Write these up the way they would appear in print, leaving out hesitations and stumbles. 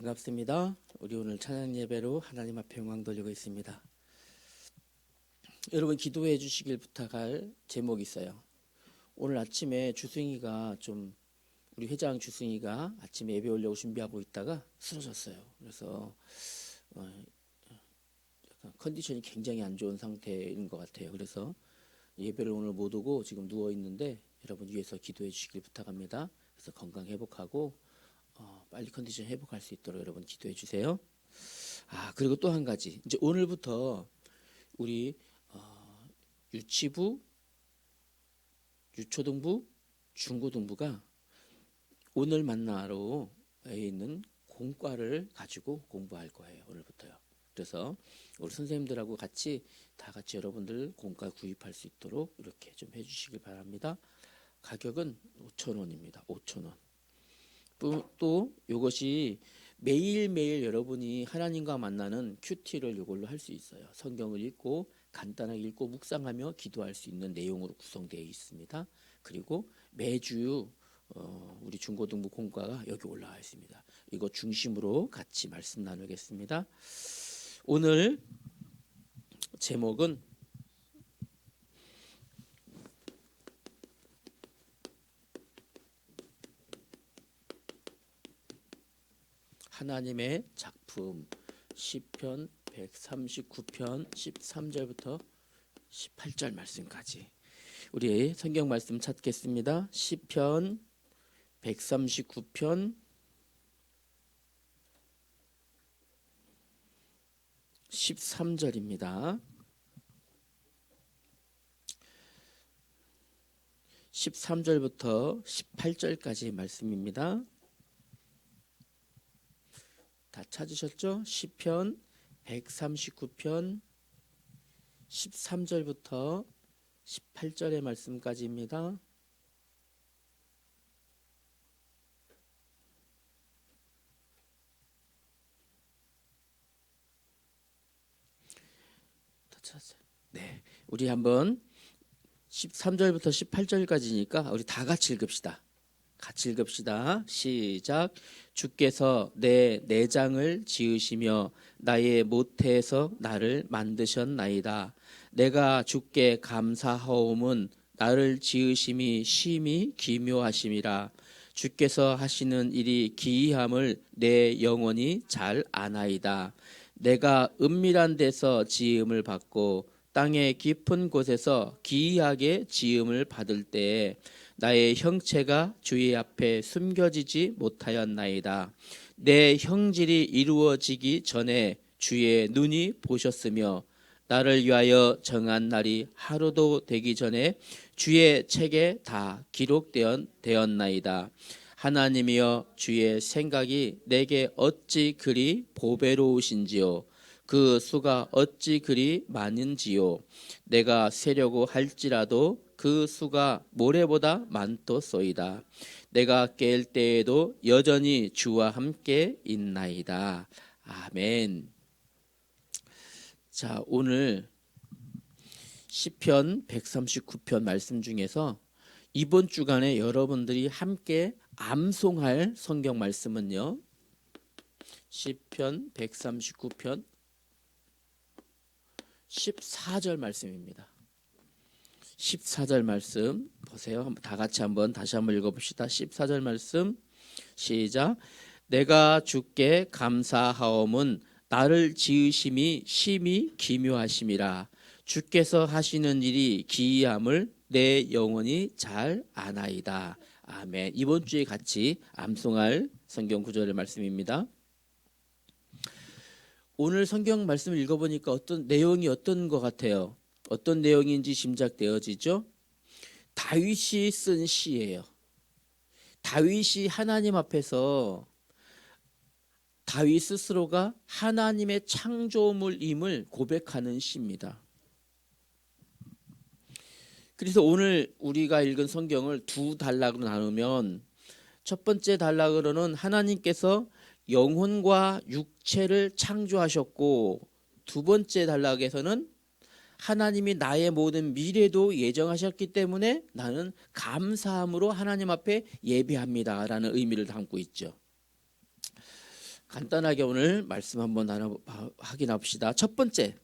반갑습니다. 우리 오늘 찬양 예배로 하나님 앞에 영광 돌리고 있습니다. 여러분 기도해 주시길 부탁할 제목이 있어요. 오늘 아침에 주승이가 우리 회장 주승이가 아침에 예배 오려고 준비하고 있다가 쓰러졌어요. 그래서 약간 컨디션이 굉장히 안 좋은 상태인 것 같아요. 그래서 예배를 오늘 못 오고 지금 누워 있는데 여러분 위해서 기도해 주시길 부탁합니다. 그래서 건강 회복하고 빨리 컨디션 회복할 수 있도록 여러분 기도해 주세요. 그리고 또 한 가지, 이제 오늘부터 우리 유치부, 유초등부, 중고등부가 오늘 만나러에 있는 공과를 가지고 공부할 거예요. 오늘부터요. 그래서 우리 선생님들하고 같이 여러분들 공과 구입할 수 있도록 이렇게 좀 해주시길 바랍니다. 가격은 5,000원입니다. 5,000원. 또 이것이 매일매일 여러분이 하나님과 만나는 큐티를 이걸로 할 수 있어요. 성경을 읽고 간단하게 읽고 묵상하며 기도할 수 있는 내용으로 구성되어 있습니다. 그리고 매주 우리 중고등부 공과가 여기 올라와 있습니다. 이거 중심으로 같이 말씀 나누겠습니다. 오늘 제목은 하나님의 작품, 시편 139편 13절부터 18절 말씀까지 우리 성경 말씀 찾겠습니다. 시편 139편 13절입니다. 13절부터 18절까지 말씀입니다. 다 찾으셨죠? 시편 139편 13절부터 18절의 말씀까지입니다. 다 찾았어요? 네, 우리 한번 13절부터 18절까지니까 우리 다 같이 읽읍시다. 같이 읽읍시다. 시작. 주께서 내 내장을 지으시며 나의 모태에서 나를 만드셨나이다. 내가 주께 감사하옴은 나를 지으심이 심히 기묘하심이라. 주께서 하시는 일이 기이함을 내 영혼이 잘 아나이다. 내가 은밀한 데서 지음을 받고 땅의 깊은 곳에서 기이하게 지음을 받을 때에 나의 형체가 주의 앞에 숨겨지지 못하였나이다. 내 형질이 이루어지기 전에 주의 눈이 보셨으며 나를 위하여 정한 날이 하루도 되기 전에 주의 책에 다 기록되었나이다. 하나님이여, 주의 생각이 내게 어찌 그리 보배로우신지요. 그 수가 어찌 그리 많은지요. 내가 세려고 할지라도 그 수가 모래보다 많도소이다. 내가 깰 때에도 여전히 주와 함께 있나이다. 아멘. 자, 오늘 시편 139편 말씀 중에서 이번 주간에 여러분들이 함께 암송할 성경 말씀은요, 시편 139편 14절 말씀입니다. 14절 말씀 보세요. 다 같이 다시 한번 읽어봅시다. 14절 말씀 시작. 내가 주께 감사하옴은 나를 지으심이 심히 기묘하심이라. 주께서 하시는 일이 기이함을 내 영혼이 잘 아나이다. 아멘. 이번 주에 같이 암송할 성경 구절의 말씀입니다. 오늘 성경 말씀을 읽어보니까 내용이 어떤 것 같아요? 어떤 내용인지 짐작되어지죠? 다윗이 쓴 시예요. 다윗이 하나님 앞에서 다윗 스스로가 하나님의 창조물임을 고백하는 시입니다. 그래서 오늘 우리가 읽은 성경을 두 단락으로 나누면 첫 번째 단락으로는 하나님께서 영혼과 육체를 창조하셨고, 두 번째 단락에서는 하나님이 나의 모든 미래도 예정하셨기 때문에 나는 감사함으로 하나님 앞에 예배합니다 라는 의미를 담고 있죠. 간단하게 오늘 말씀 한번 확인해 봅시다. 첫 번째,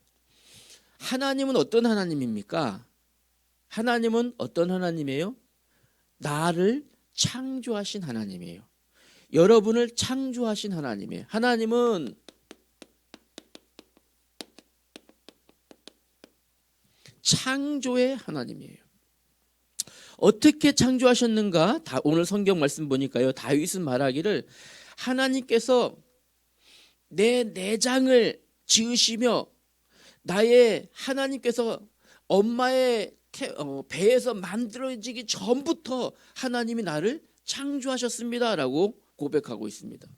하나님은 어떤 하나님입니까? 하나님은 어떤 하나님이에요? 나를 창조하신 하나님이에요. 여러분을 창조하신 하나님이에요. 하나님은 창조의 하나님이에요. 어떻게 창조하셨는가? 오늘 성경 말씀 보니까요, 다윗은 말하기를 하나님께서 내 내장을 지으시며 나의 하나님께서 엄마의 배에서 만들어지기 전부터 하나님이 나를 창조하셨습니다라고 고백하고 있습니다.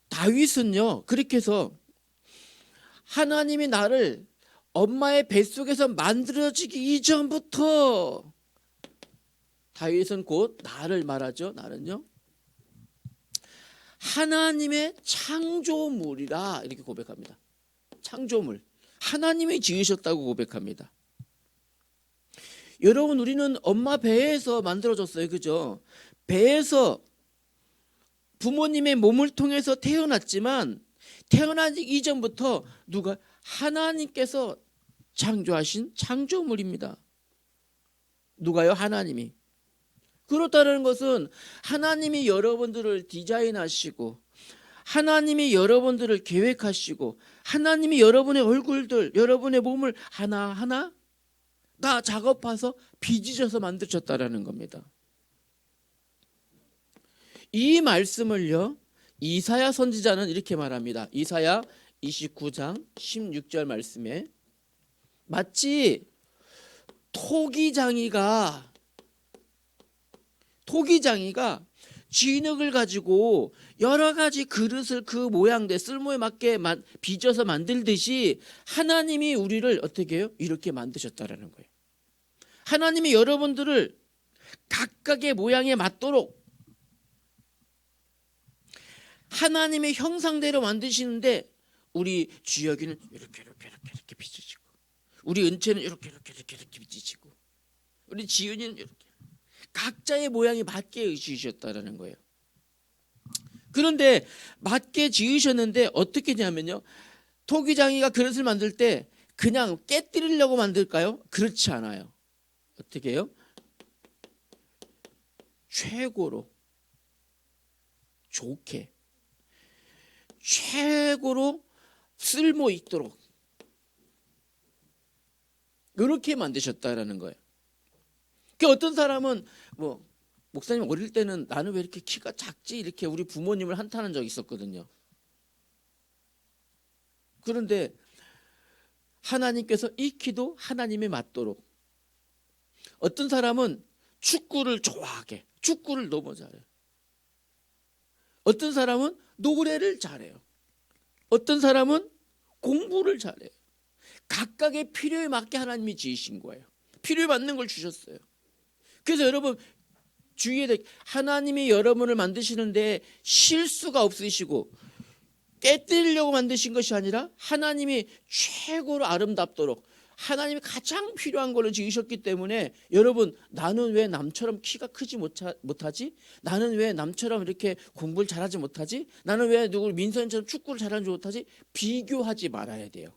다윗은요, 그렇게 해서 하나님이 나를 엄마의 뱃속에서 만들어지기 이전부터, 다윗은 곧 나를 말하죠. 나는요 하나님의 창조물이라 이렇게 고백합니다. 창조물, 하나님이 지으셨다고 고백합니다. 여러분, 우리는 엄마 배에서 만들어졌어요. 그죠? 배에서 부모님의 몸을 통해서 태어났지만 태어나기 이전부터 누가? 하나님께서 창조하신 창조물입니다. 누가요? 하나님이. 그렇다는 것은 하나님이 여러분들을 디자인하시고 하나님이 여러분들을 계획하시고 하나님이 여러분의 얼굴들, 여러분의 몸을 하나하나 다 작업해서 빚으셔서 만드셨다라는 겁니다. 이 말씀을요, 이사야 선지자는 이렇게 말합니다. 이사야 29장 16절 말씀에 마치 토기장이가 쥐늑을 가지고 여러 가지 그릇을 그 모양대 쓸모에 맞게 빚어서 만들듯이 하나님이 우리를 어떻게 해요? 이렇게 만드셨다라는 거예요. 하나님이 여러분들을 각각의 모양에 맞도록 하나님의 형상대로 만드시는데, 우리 주혁이는 이렇게 빚으시고, 우리 은채는 이렇게 빚으시고, 우리 지은이는 이렇게 각자의 모양에 맞게 지으셨다라는 거예요. 그런데 맞게 지으셨는데 어떻게 하냐면요, 토기장이가 그릇을 만들 때 그냥 깨뜨리려고 만들까요? 그렇지 않아요. 어떻게 해요? 최고로 좋게, 최고로 쓸모 있도록 이렇게 만드셨다라는 거예요. 그 어떤 사람은 목사님 어릴 때는 나는 왜 이렇게 키가 작지? 이렇게 우리 부모님을 한탄한 적이 있었거든요. 그런데 하나님께서 이 키도 하나님에 맞도록, 어떤 사람은 축구를 좋아하게, 축구를 너무 잘해요. 어떤 사람은 노래를 잘해요. 어떤 사람은 공부를 잘해요. 각각의 필요에 맞게 하나님이 지으신 거예요. 필요에 맞는 걸 주셨어요. 그래서 여러분 주의해야 될, 하나님이 여러분을 만드시는데 실수가 없으시고 깨뜨리려고 만드신 것이 아니라 하나님이 최고로 아름답도록 하나님이 가장 필요한 걸로 지으셨기 때문에, 여러분, 나는 왜 남처럼 키가 크지 못하지? 나는 왜 남처럼 이렇게 공부를 잘하지 못하지? 나는 왜 민선처럼 축구를 잘하지 못하지? 비교하지 말아야 돼요.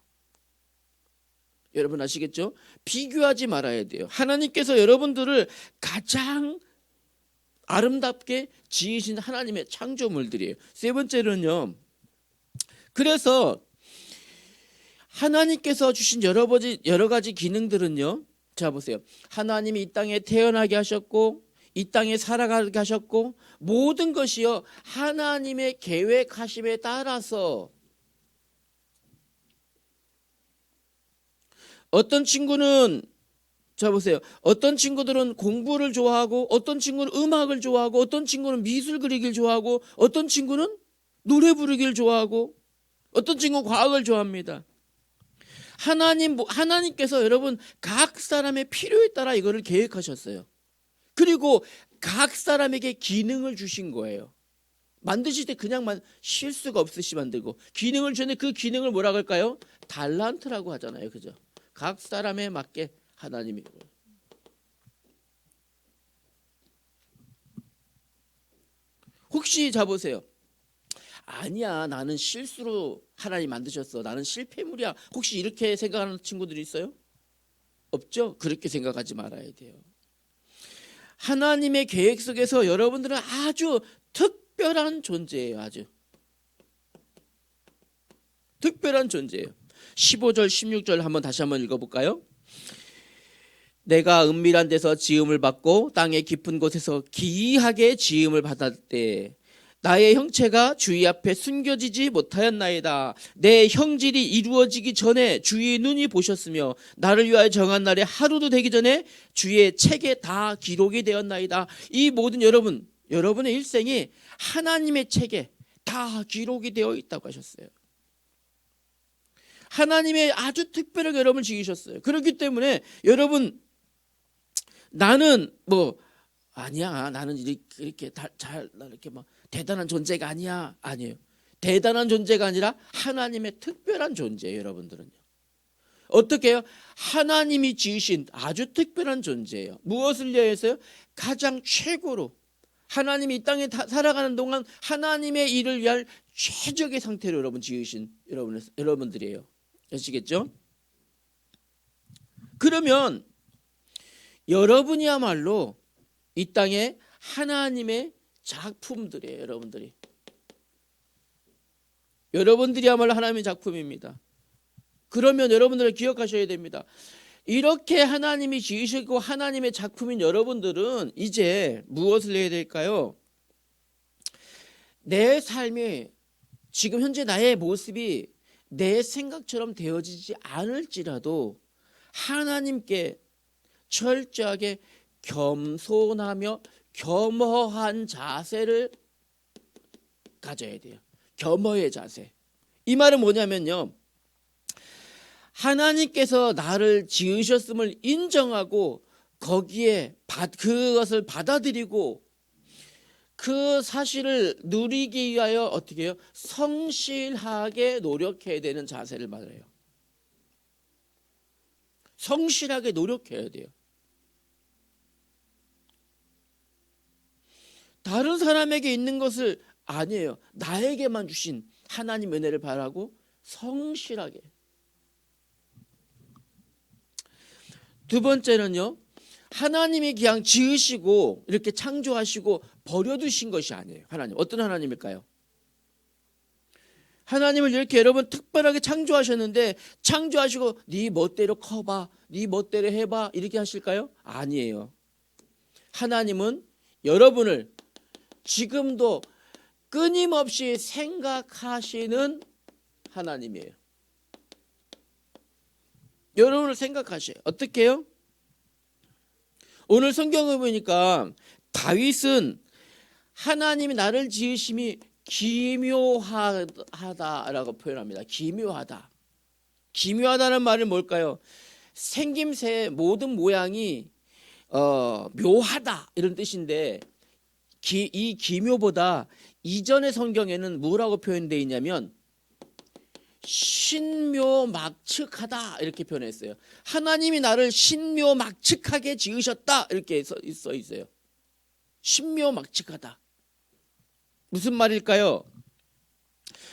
여러분 아시겠죠? 비교하지 말아야 돼요. 하나님께서 여러분들을 가장 아름답게 지으신 하나님의 창조물들이에요. 세 번째로는요, 그래서 하나님께서 주신 여러 가지 기능들은요, 자 보세요. 하나님이 이 땅에 태어나게 하셨고 이 땅에 살아가게 하셨고, 모든 것이요 하나님의 계획하심에 따라서, 어떤 친구는, 자 보세요, 어떤 친구들은 공부를 좋아하고, 어떤 친구는 음악을 좋아하고, 어떤 친구는 미술 그리기를 좋아하고, 어떤 친구는 노래 부르기를 좋아하고, 어떤 친구는 과학을 좋아합니다. 하나님께서 여러분 각 사람의 필요에 따라 이거를 계획하셨어요. 그리고 각 사람에게 기능을 주신 거예요. 만드실 때 그냥 실수가 없으시 만들고, 기능을 주는데 그 기능을 뭐라고 할까요? 달란트라고 하잖아요. 그죠? 각 사람에 맞게 하나님이. 혹시 자보세요. 아니야, 나는 실수로 하나님 만드셨어. 나는 실패물이야. 혹시 이렇게 생각하는 친구들이 있어요? 없죠? 그렇게 생각하지 말아야 돼요. 하나님의 계획 속에서 여러분들은 아주 특별한 존재예요. 아주 특별한 존재예요. 15절 16절 한번 다시 한번 읽어볼까요? 내가 은밀한 데서 지음을 받고 땅의 깊은 곳에서 기이하게 지음을 받았대. 나의 형체가 주의 앞에 숨겨지지 못하였나이다. 내 형질이 이루어지기 전에 주의 눈이 보셨으며 나를 위하여 정한 날에 하루도 되기 전에 주의 책에 다 기록이 되었나이다. 이 모든 여러분의 일생이 하나님의 책에 다 기록이 되어 있다고 하셨어요. 하나님의 아주 특별하게 여러분을 지으셨어요. 그렇기 때문에 여러분, 나는 아니야, 나는 이렇게 이렇게 대단한 존재가 아니야. 아니에요. 대단한 존재가 아니라 하나님의 특별한 존재예요. 여러분들은요. 어떻게 해요? 하나님이 지으신 아주 특별한 존재예요. 무엇을 위해서요? 가장 최고로 하나님이 이 땅에 살아가는 동안 하나님의 일을 위할 최적의 상태로 여러분 지으신 여러분들이에요. 아시겠죠? 그러면 여러분이야말로 이 땅에 하나님의 작품들이에요. 여러분들이야말로 하나님의 작품입니다. 그러면 여러분들은 기억하셔야 됩니다. 이렇게 하나님이 지으시고 하나님의 작품인 여러분들은 이제 무엇을 해야 될까요? 내 삶이 지금 현재 나의 모습이 내 생각처럼 되어지지 않을지라도 하나님께 철저하게 겸손하며 겸허한 자세를 가져야 돼요. 겸허의 자세. 이 말은 뭐냐면요, 하나님께서 나를 지으셨음을 인정하고 거기에 그것을 받아들이고 그 사실을 누리기 위하여 어떻게 해요? 성실하게 노력해야 되는 자세를 말해요. 성실하게 노력해야 돼요. 다른 사람에게 있는 것을 아니에요. 나에게만 주신 하나님 은혜를 바라고 성실하게. 두 번째는요, 하나님이 그냥 지으시고 이렇게 창조하시고 버려두신 것이 아니에요. 하나님, 어떤 하나님일까요? 하나님을 이렇게 여러분 특별하게 창조하셨는데 창조하시고 네 멋대로 커봐, 네 멋대로 해봐 이렇게 하실까요? 아니에요. 하나님은 여러분을 지금도 끊임없이 생각하시는 하나님이에요. 여러분을 생각하셔요. 어떻게 해요? 오늘 성경을 보니까 다윗은 하나님이 나를 지으심이 기묘하다라고 표현합니다. 기묘하다. 기묘하다는 말은 뭘까요? 생김새 모든 모양이 묘하다 이런 뜻인데 이 기묘보다 이전의 성경에는 뭐라고 표현되어 있냐면 신묘막측하다 이렇게 표현했어요. 하나님이 나를 신묘막측하게 지으셨다 이렇게 써 있어요. 신묘막측하다. 무슨 말일까요?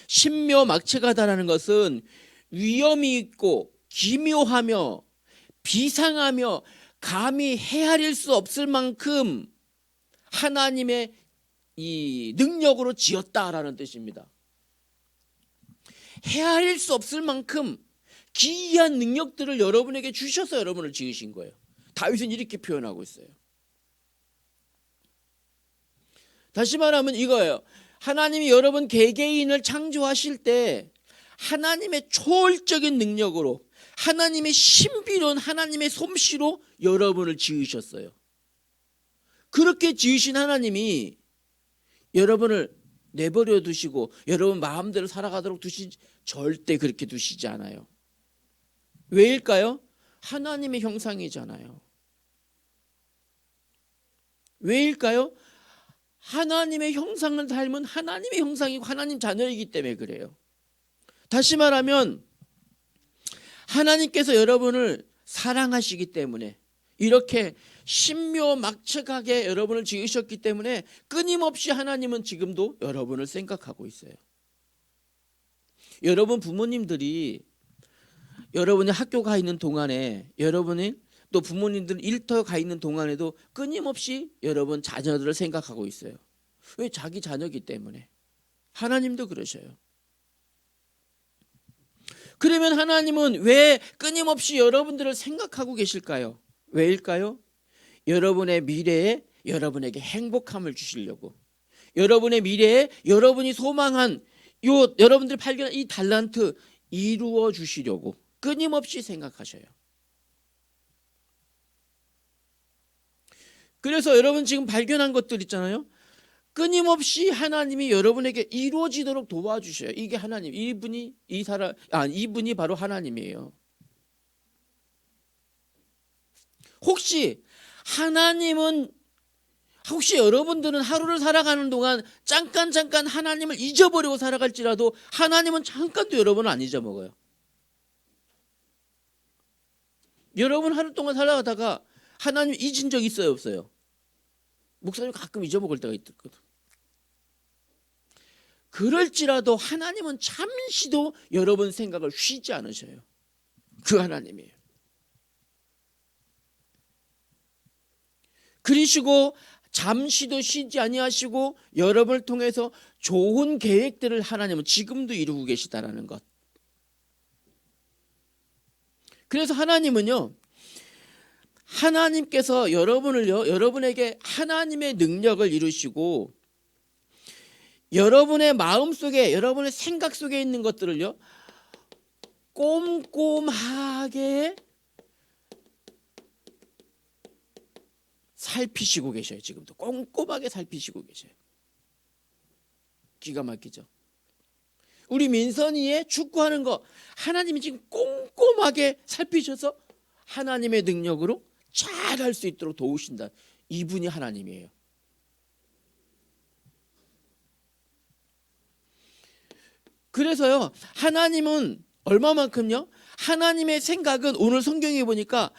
신묘막측하다라는 것은 위험이 있고 기묘하며 비상하며 감히 헤아릴 수 없을 만큼 하나님의 이 능력으로 지었다라는 뜻입니다. 헤아릴 수 없을 만큼 기이한 능력들을 여러분에게 주셔서 여러분을 지으신 거예요. 다윗은 이렇게 표현하고 있어요. 다시 말하면 이거예요. 하나님이 여러분 개개인을 창조하실 때 하나님의 초월적인 능력으로 하나님의 신비로운 하나님의 솜씨로 여러분을 지으셨어요. 그렇게 지으신 하나님이 여러분을 내버려 두시고 여러분 마음대로 살아가도록 절대 그렇게 두시지 않아요. 왜일까요? 하나님의 형상이잖아요. 왜일까요? 하나님의 형상을 닮은 하나님의 형상이고 하나님 자녀이기 때문에 그래요. 다시 말하면 하나님께서 여러분을 사랑하시기 때문에 이렇게 신묘막측하게 여러분을 지으셨기 때문에 끊임없이 하나님은 지금도 여러분을 생각하고 있어요. 여러분 부모님들이 여러분이 학교 가 있는 동안에, 여러분이 또 부모님들 일터 가 있는 동안에도 끊임없이 여러분 자녀들을 생각하고 있어요. 왜? 자기 자녀이기 때문에. 하나님도 그러셔요. 그러면 하나님은 왜 끊임없이 여러분들을 생각하고 계실까요? 왜일까요? 여러분의 미래에 여러분에게 행복함을 주시려고, 여러분의 미래에 여러분이 소망한 여러분들이 발견한 이 달란트 이루어 주시려고 끊임없이 생각하셔요. 그래서 여러분 지금 발견한 것들 있잖아요. 끊임없이 하나님이 여러분에게 이루어지도록 도와주셔요. 이게 하나님, 이분이 바로 하나님이에요. 혹시 여러분들은 하루를 살아가는 동안 잠깐 하나님을 잊어버리고 살아갈지라도 하나님은 잠깐도 여러분을 안 잊어먹어요. 여러분 하루 동안 살아가다가 하나님 잊은 적 있어요, 없어요? 목사님 가끔 잊어먹을 때가 있거든. 그럴지라도 하나님은 잠시도 여러분 생각을 쉬지 않으셔요. 그 하나님이에요. 그러시고 잠시도 쉬지 아니하시고 여러분을 통해서 좋은 계획들을 하나님은 지금도 이루고 계시다라는 것. 그래서 하나님은요, 하나님께서 여러분에게 하나님의 능력을 이루시고 여러분의 마음속에, 여러분의 생각 속에 있는 것들을요 꼼꼼하게 살피시고 계셔요. 지금도 꼼꼼하게 살피시고 계셔요. 기가 막히죠. 우리 민선이의 축구하는 거 하나님이 지금 꼼꼼하게 살피셔서 하나님의 능력으로 잘 할 수 있도록 도우신다. 이분이 하나님이에요. 그래서요, 하나님은 얼마만큼요? 하나님의 생각은 오늘 성경에 보니까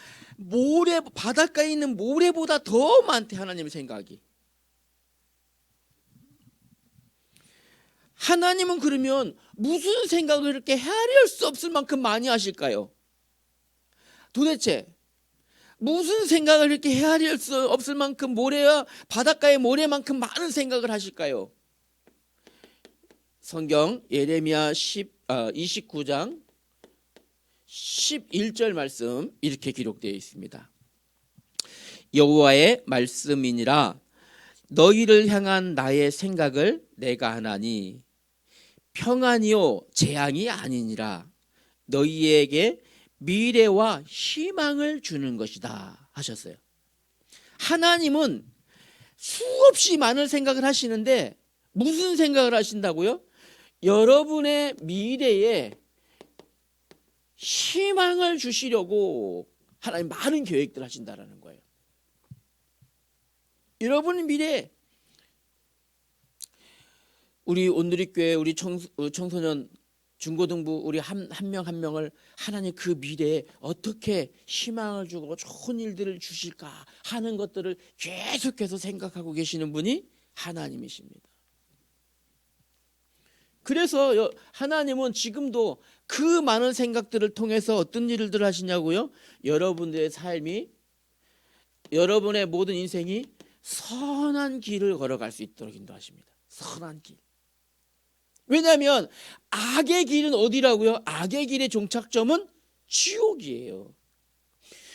바닷가에 있는 모래보다 더 많대. 하나님의 생각이. 하나님은 그러면 무슨 생각을 이렇게 헤아릴 수 없을 만큼 많이 하실까요? 도대체 무슨 생각을 이렇게 헤아릴 수 없을 만큼 바닷가의 모래만큼 많은 생각을 하실까요? 성경 예레미야 29장 11절 말씀 이렇게 기록되어 있습니다. 여호와의 말씀이니라. 너희를 향한 나의 생각을 내가 하나니 평안이요 재앙이 아니니라. 너희에게 미래와 희망을 주는 것이다 하셨어요. 하나님은 수없이 많은 생각을 하시는데 무슨 생각을 하신다고요? 여러분의 미래에 희망을 주시려고 하나님 많은 계획들을 하신다라는 거예요. 여러분의 미래에 우리 온누리교회 우리 청소년 중고등부 우리 한 명 한 명을 하나님 그 미래에 어떻게 희망을 주고 좋은 일들을 주실까 하는 것들을 계속해서 생각하고 계시는 분이 하나님이십니다. 그래서 하나님은 지금도 그 많은 생각들을 통해서 어떤 일들을 하시냐고요? 여러분들의 삶이, 여러분의 모든 인생이 선한 길을 걸어갈 수 있도록 인도하십니다. 선한 길. 왜냐하면 악의 길은 어디라고요? 악의 길의 종착점은 지옥이에요.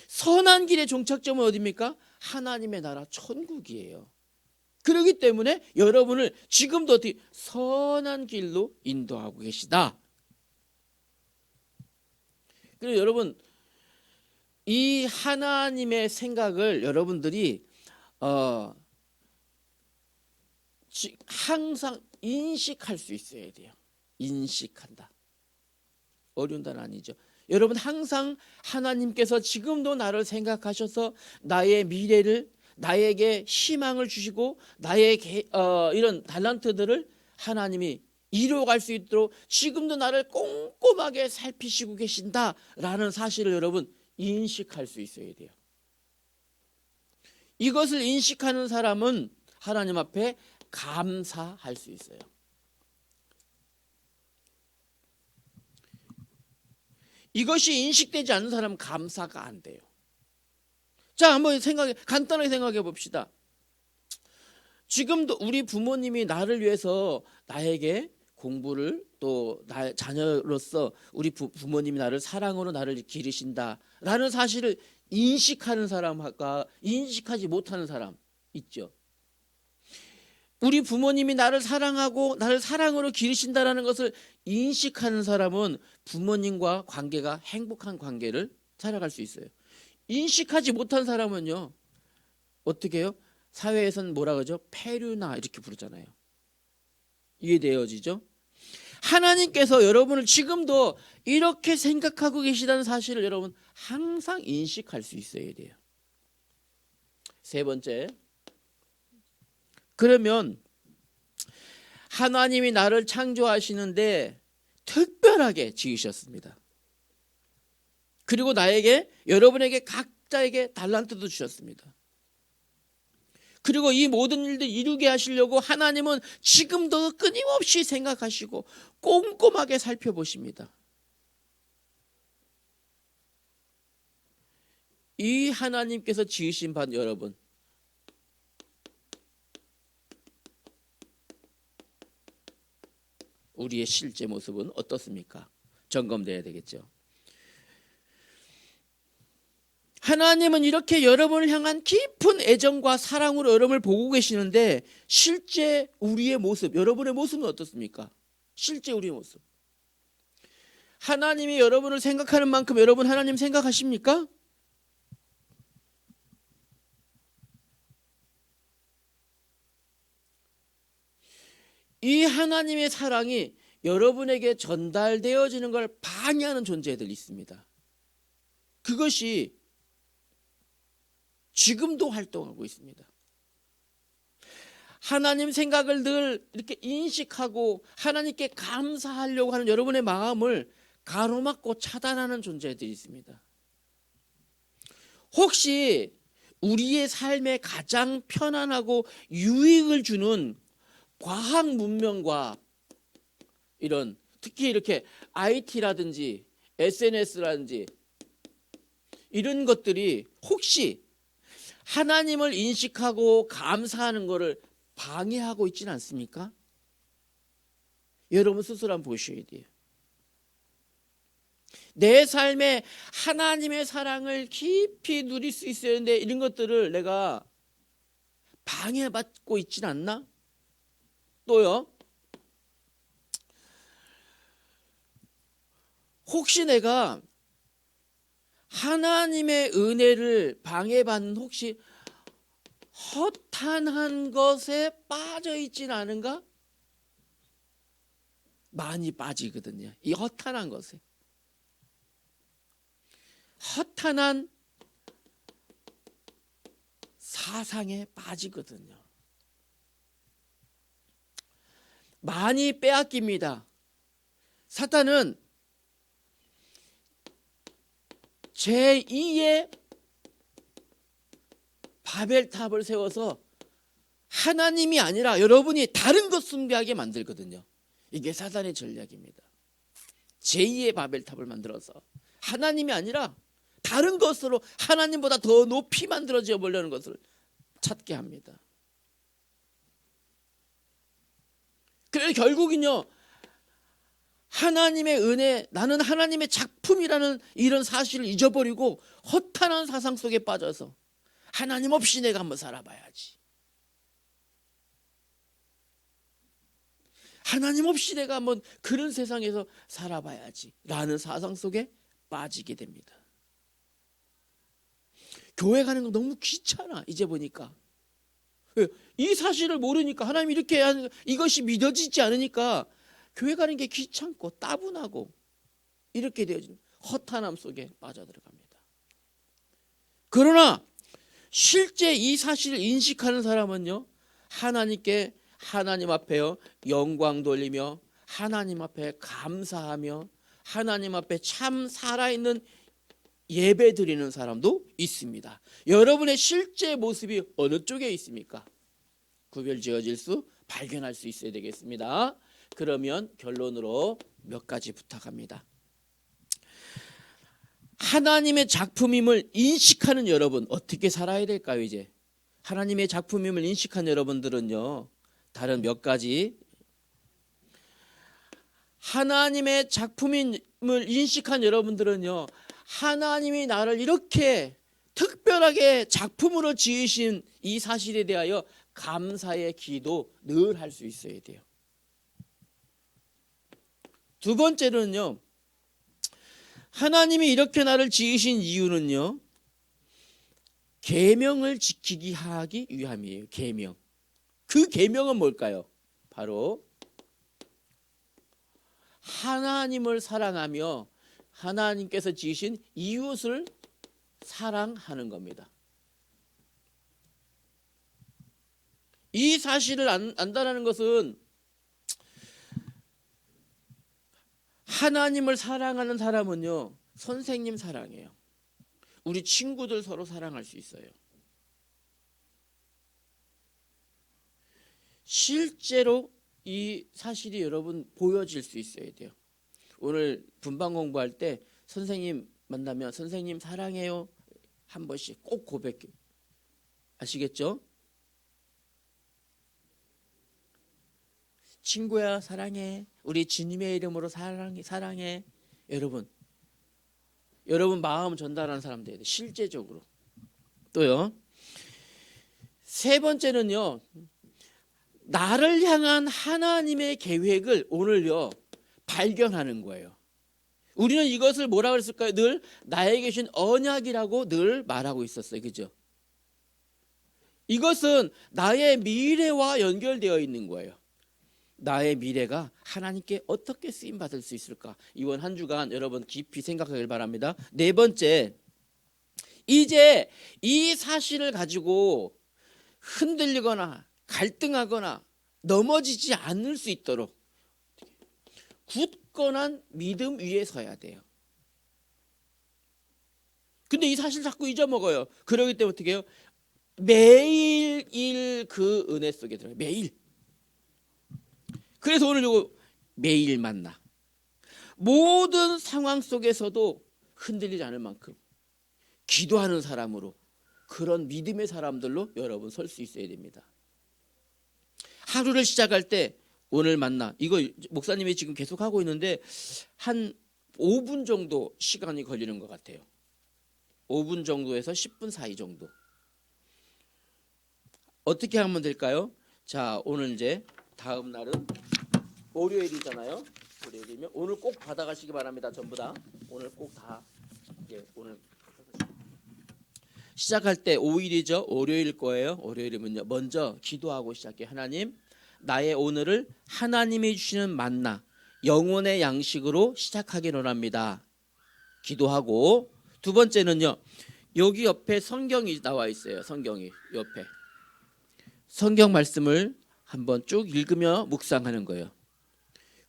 선한 길의 종착점은 어디입니까? 하나님의 나라 천국이에요. 그렇기 때문에 여러분을 지금도 어떻게 선한 길로 인도하고 계시다. 그리고 여러분 이 하나님의 생각을 여러분들이 항상 인식할 수 있어야 돼요. 인식한다. 어려운 단어 아니죠. 여러분 항상 하나님께서 지금도 나를 생각하셔서 나의 미래를, 나에게 희망을 주시고 나의 이런 달란트들을 하나님이 이루어갈 수 있도록 지금도 나를 꼼꼼하게 살피시고 계신다라는 사실을 여러분 인식할 수 있어야 돼요. 이것을 인식하는 사람은 하나님 앞에 감사할 수 있어요. 이것이 인식되지 않는 사람은 감사가 안 돼요. 자, 한번 간단하게 생각해 봅시다. 지금도 우리 부모님이 나를 위해서 나에게 공부를, 또 나의 자녀로서 우리 부모님이 나를 사랑으로 나를 기르신다라는 사실을 인식하는 사람과 인식하지 못하는 사람 있죠. 우리 부모님이 나를 사랑하고 나를 사랑으로 기르신다라는 것을 인식하는 사람은 부모님과 관계가 행복한 관계를 살아갈 수 있어요. 인식하지 못한 사람은요, 어떻게 해요? 사회에서는 뭐라 그러죠? 폐류나 이렇게 부르잖아요. 이해되어지죠? 하나님께서 여러분을 지금도 이렇게 생각하고 계시다는 사실을 여러분 항상 인식할 수 있어야 돼요. 세 번째, 그러면 하나님이 나를 창조하시는데 특별하게 지으셨습니다. 그리고 여러분에게 각자에게 달란트도 주셨습니다. 그리고 이 모든 일들 이루게 하시려고 하나님은 지금도 끊임없이 생각하시고 꼼꼼하게 살펴보십니다. 이 하나님께서 지으신 반 여러분, 우리의 실제 모습은 어떻습니까? 점검돼야 되겠죠. 하나님은 이렇게 여러분을 향한 깊은 애정과 사랑으로 여러분을 보고 계시는데 실제 우리의 모습, 여러분의 모습은 어떻습니까? 실제 우리의 모습. 하나님이 여러분을 생각하는 만큼 여러분 하나님 생각하십니까? 이 하나님의 사랑이 여러분에게 전달되어지는 걸 방해하는 존재들이 있습니다. 그것이 지금도 활동하고 있습니다. 하나님 생각을 늘 이렇게 인식하고 하나님께 감사하려고 하는 여러분의 마음을 가로막고 차단하는 존재들이 있습니다. 혹시 우리의 삶에 가장 편안하고 유익을 주는 과학 문명과 이런 특히 이렇게 IT라든지 SNS라든지 이런 것들이 혹시 하나님을 인식하고 감사하는 것을 방해하고 있지는 않습니까? 여러분 스스로 한번 보셔야 돼요. 내 삶에 하나님의 사랑을 깊이 누릴 수 있어야 하는데 이런 것들을 내가 방해받고 있지는 않나? 또요, 혹시 내가 하나님의 은혜를 방해받는 혹시 허탄한 것에 빠져 있지는 않은가? 많이 빠지거든요. 이 허탄한 것에. 허탄한 사상에 빠지거든요. 많이 빼앗깁니다. 사탄은 제2의 바벨탑을 세워서 하나님이 아니라 여러분이 다른 것 숭배하게 만들거든요. 이게 사탄의 전략입니다. 제2의 바벨탑을 만들어서 하나님이 아니라 다른 것으로 하나님보다 더 높이 만들어져 보려는 것을 찾게 합니다. 그래서 결국은요, 하나님의 은혜, 나는 하나님의 작품이라는 이런 사실을 잊어버리고 허탄한 사상 속에 빠져서 하나님 없이 내가 한번 살아봐야지, 하나님 없이 내가 한번 그런 세상에서 살아봐야지 라는 사상 속에 빠지게 됩니다. 교회 가는 거 너무 귀찮아. 이제 보니까 이 사실을 모르니까, 하나님이 이렇게 하는 이것이 믿어지지 않으니까 교회 가는 게 귀찮고 따분하고 이렇게 되어지는 허탄함 속에 빠져들어갑니다. 그러나 실제 이 사실을 인식하는 사람은요, 하나님 앞에요 영광 돌리며 하나님 앞에 감사하며 하나님 앞에 참 살아있는 예배 드리는 사람도 있습니다. 여러분의 실제 모습이 어느 쪽에 있습니까? 구별 지어질 수, 발견할 수 있어야 되겠습니다. 그러면 결론으로 몇 가지 부탁합니다. 하나님의 작품임을 인식하는 여러분, 어떻게 살아야 될까요? 이제 하나님의 작품임을 인식한 여러분들은요, 다른 몇 가지. 하나님의 작품임을 인식한 여러분들은요, 하나님이 나를 이렇게 특별하게 작품으로 지으신 이 사실에 대하여 감사의 기도 늘 할 수 있어야 돼요. 두 번째는요, 하나님이 이렇게 나를 지으신 이유는요, 계명을 지키기 하기 위함이에요. 계명. 그 계명은 뭘까요? 바로 하나님을 사랑하며 하나님께서 지으신 이웃을 사랑하는 겁니다. 이 사실을 안다는 것은 하나님을 사랑하는 사람은요, 선생님 사랑해요. 우리 친구들 서로 사랑할 수 있어요. 실제로 이 사실이 여러분 보여질 수 있어야 돼요. 오늘 분반 공부할 때 선생님 만나면 선생님 사랑해요 한 번씩 꼭 고백해. 아시겠죠? 친구야 사랑해. 우리 주님의 이름으로 사랑해. 여러분 마음 전달하는 사람 돼야 돼. 실제적으로. 또요. 세 번째는요. 나를 향한 하나님의 계획을 오늘요 발견하는 거예요. 우리는 이것을 뭐라고 했을까요? 늘 나에게 주신 언약이라고 늘 말하고 있었어요. 그죠? 이것은 나의 미래와 연결되어 있는 거예요. 나의 미래가 하나님께 어떻게 쓰임 받을 수 있을까? 이번 한 주간 여러분 깊이 생각하길 바랍니다. 네 번째, 이제 이 사실을 가지고 흔들리거나 갈등하거나 넘어지지 않을 수 있도록 굳건한 믿음 위에 서야 돼요. 근데 이 사실 자꾸 잊어먹어요. 그러기 때문에 어떻게 해요? 매일 그 은혜 속에 들어요. 매일. 그래서 오늘 이거 매일 만나. 모든 상황 속에서도 흔들리지 않을 만큼 기도하는 사람으로, 그런 믿음의 사람들로 여러분 설 수 있어야 됩니다. 하루를 시작할 때 오늘 만나. 이거 목사님이 지금 계속 하고 있는데 한 5분 정도 시간이 걸리는 것 같아요. 5분 정도에서 10분 사이 정도. 어떻게 하면 될까요? 자, 오늘 이제 다음 날은 월요일이잖아요. 월요일이면 오늘 꼭 받아가시기 바랍니다. 전부 다. 오늘 꼭 다. 예, 오늘 시작할 때 5일이죠. 월요일 거예요. 월요일이면요. 먼저 기도하고 시작해요. 하나님, 나의 오늘을 하나님이 주시는 만나, 영혼의 양식으로 시작하기를 원합니다. 기도하고, 두 번째는요. 여기 옆에 성경이 나와 있어요. 성경이 옆에. 성경 말씀을 한번 쭉 읽으며 묵상하는 거예요.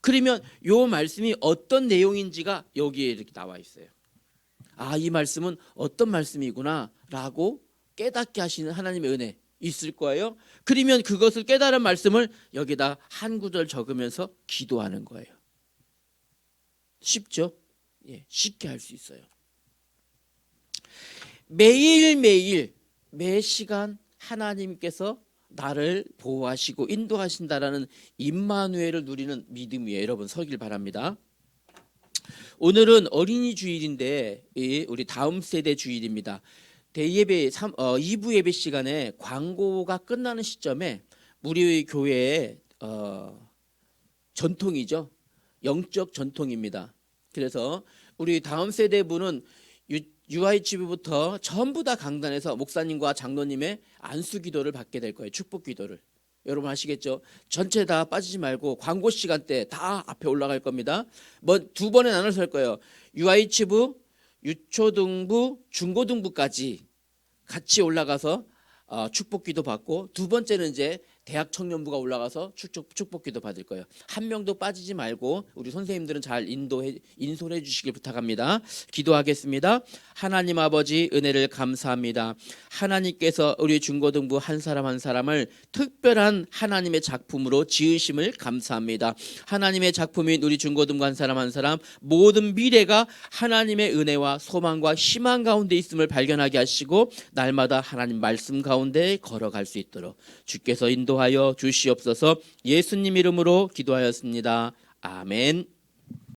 그러면 요 말씀이 어떤 내용인지가 여기에 이렇게 나와 있어요. 아, 이 말씀은 어떤 말씀이구나 라고 깨닫게 하시는 하나님의 은혜 있을 거예요. 그러면 그것을 깨달은 말씀을 여기다 한 구절 적으면서 기도하는 거예요. 쉽죠? 예, 쉽게 할 수 있어요. 매일매일 매 시간 하나님께서 나를 보호하시고 인도하신다라는 임마누엘을 누리는 믿음 위에 여러분 서길 바랍니다. 오늘은 어린이 주일인데 우리 다음 세대 주일입니다. 대예배 2부 예배 시간에 광고가 끝나는 시점에 우리 교회의 전통이죠. 영적 전통입니다. 그래서 우리 다음 세대 분은 UIC부터 전부 다 강단에서 목사님과 장로님의 안수 기도를 받게 될 거예요. 축복 기도를. 여러분 아시겠죠? 전체 다 빠지지 말고 광고 시간대 다 앞에 올라갈 겁니다. 뭐 두 번에 나눠서 할 거예요. UIC부, 유초등부, 중고등부까지 같이 올라가서 축복 기도 받고, 두 번째는 이제 대학 청년부가 올라가서 축복기도 받을 거예요. 한 명도 빠지지 말고 우리 선생님들은 잘 인솔해 주시길 부탁합니다. 기도하겠습니다. 하나님 아버지, 은혜를 감사합니다. 하나님께서 우리 중고등부 한 사람 한 사람을 특별한 하나님의 작품으로 지으심을 감사합니다. 하나님의 작품인 우리 중고등부 한 사람 한 사람 모든 미래가 하나님의 은혜와 소망과 희망 가운데 있음을 발견하게 하시고 날마다 하나님 말씀 가운데 걸어갈 수 있도록 주께서 인도하여 주시옵소서. 예수님 이름으로 기도하였습니다. 아멘.